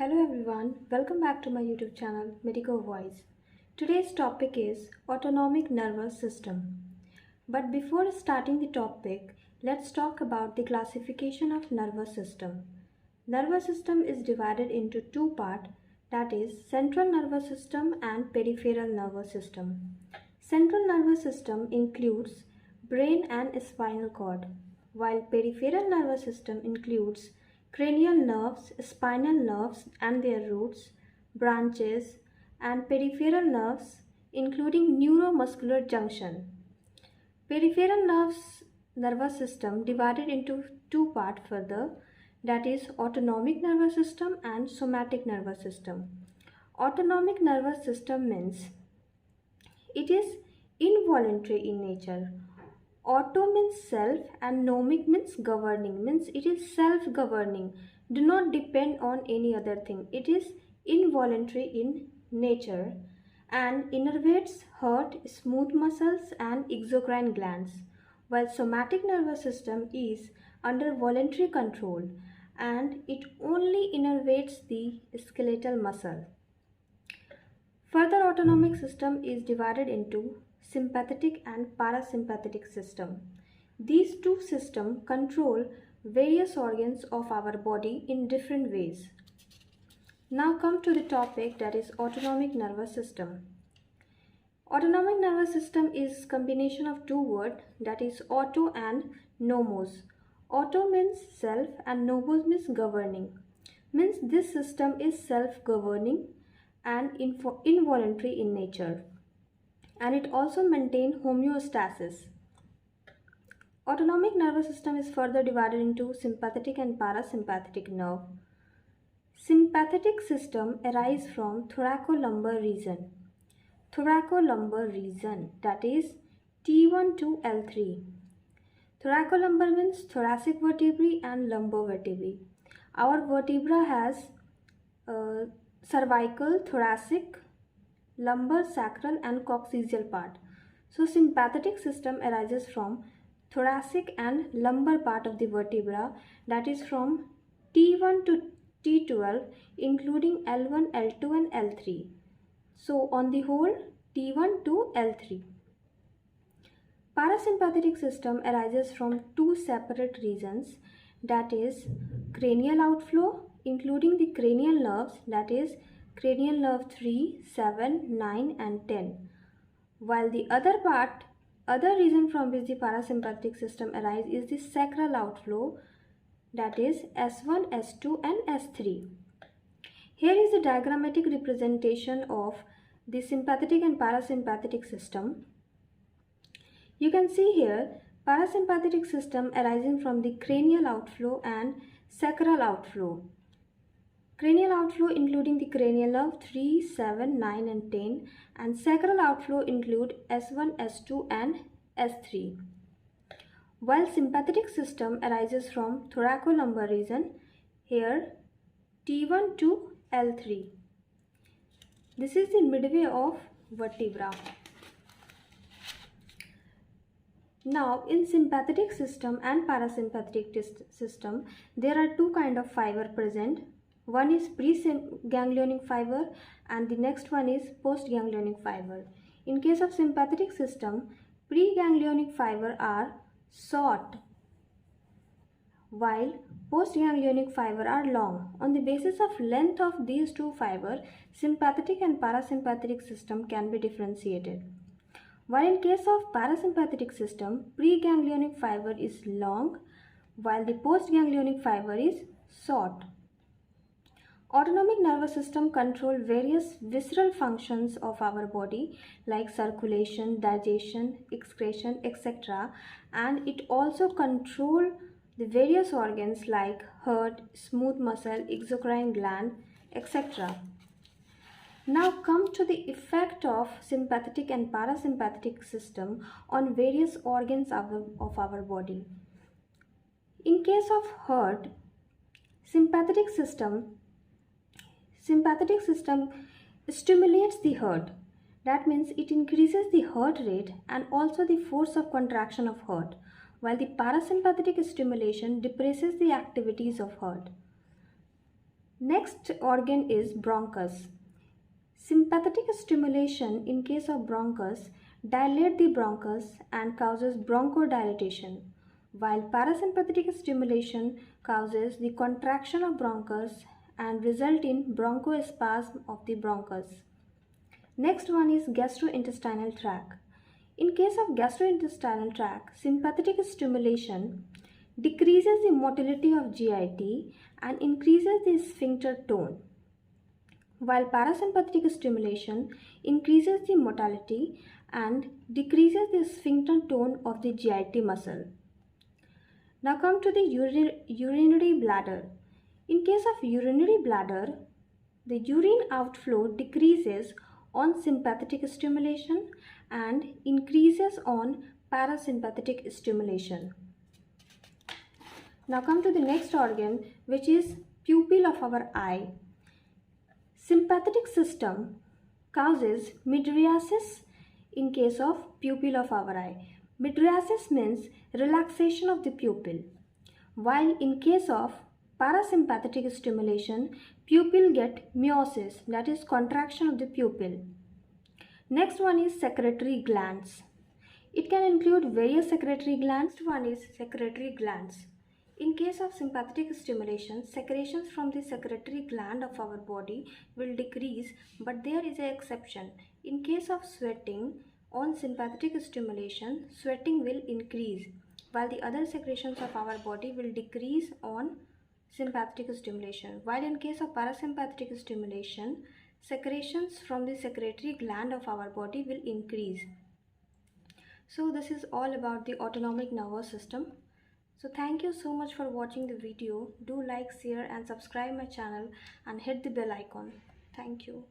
Hello everyone, welcome back to my YouTube channel Medico Voice. Today's topic is autonomic nervous system. But before starting the topic, let's talk about the classification of nervous system. Nervous system is divided into two parts, that is central nervous system and peripheral nervous system. Central nervous system includes brain and spinal cord, while peripheral nervous system includes cranial nerves, spinal nerves and their roots, branches, and peripheral nerves including neuromuscular junction. Peripheral nervous system divided into two parts further, that is autonomic nervous system and somatic nervous system. Autonomic nervous system means it is involuntary in nature. Auto means self and nomic means governing, means it is self-governing, do not depend on any other thing. It is involuntary in nature and innervates heart, smooth muscles and exocrine glands, while somatic nervous system is under voluntary control and it only innervates the skeletal muscle. Further, autonomic system is divided into sympathetic and parasympathetic system. These two systems control various organs of our body in different ways. Now come to the topic, that is autonomic nervous system. Autonomic nervous system is combination of two words, that is auto and nomos. Auto means self and nomos means governing. Means this system is self-governing and involuntary in nature, and it also maintains homeostasis. Autonomic nervous system is further divided into sympathetic and parasympathetic nerve. Sympathetic system arises from thoracolumbar region. Thoracolumbar region, that is T1 to L3. Thoracolumbar means thoracic vertebrae and lumbar vertebrae. Our vertebra has cervical, thoracic, lumbar, sacral and coccygeal part. So sympathetic system arises from thoracic and lumbar part of the vertebra, that is from T1 to T12 including L1, L2 and L3. So on the whole T1 to L3. Parasympathetic system arises from two separate regions, that is cranial outflow including the cranial nerves, that is cranial nerve 3, 7, 9 and 10. While the other region from which the parasympathetic system arises is the sacral outflow, that is S1, S2 and S3. Here is the diagrammatic representation of the sympathetic and parasympathetic system. You can see here parasympathetic system arising from the cranial outflow and sacral outflow. Cranial outflow including the cranial nerve 3, 7, 9 and 10, and sacral outflow include S1, S2 and S3. While sympathetic system arises from thoracolumbar region, here T1 to L3. This is the midway of vertebra. Now in sympathetic system and parasympathetic system, there are two kinds of fiber present. One is preganglionic fiber and the next one is postganglionic fiber. In case of sympathetic system, preganglionic fiber are short while postganglionic fiber are long. On the basis of length of these two fibers, sympathetic and parasympathetic system can be differentiated. While in case of parasympathetic system, preganglionic fiber is long while the postganglionic fiber is short. Autonomic nervous system control various visceral functions of our body like circulation, digestion, excretion, etc. and it also control the various organs like heart, smooth muscle, exocrine gland, etc. Now come to the effect of sympathetic and parasympathetic system on various organs of our body. In case of heart, sympathetic system stimulates the heart. That means it increases the heart rate and also the force of contraction of heart, while the parasympathetic stimulation depresses the activities of heart. Next organ is bronchus. Sympathetic stimulation in case of bronchus dilate the bronchus and causes bronchodilation, while parasympathetic stimulation causes the contraction of bronchus and result in bronchospasm of the bronchus. Next one is gastrointestinal tract. In case of gastrointestinal tract, sympathetic stimulation decreases the motility of GIT and increases the sphincter tone, while parasympathetic stimulation increases the motility and decreases the sphincter tone of the GIT muscle. Now come to the urinary bladder. In case of urinary bladder, the urine outflow decreases on sympathetic stimulation and increases on parasympathetic stimulation. Now come to the next organ, which is pupil of our eye. Sympathetic system causes mydriasis in case of pupil of our eye. Mydriasis means relaxation of the pupil, while in case of parasympathetic stimulation, pupil get miosis, that is contraction of the pupil. Next one is secretory glands. It can include various secretory glands. One is secretory glands. In case of sympathetic stimulation, secretions from the secretory gland of our body will decrease, but there is an exception. In case of sweating, on sympathetic stimulation, sweating will increase, while the other secretions of our body will decrease on sympathetic stimulation. While in case of parasympathetic stimulation, secretions from the secretory gland of our body will increase. So this is all about the autonomic nervous system. So thank you so much for watching the video. Do like, share and subscribe my channel and hit the bell icon. Thank you.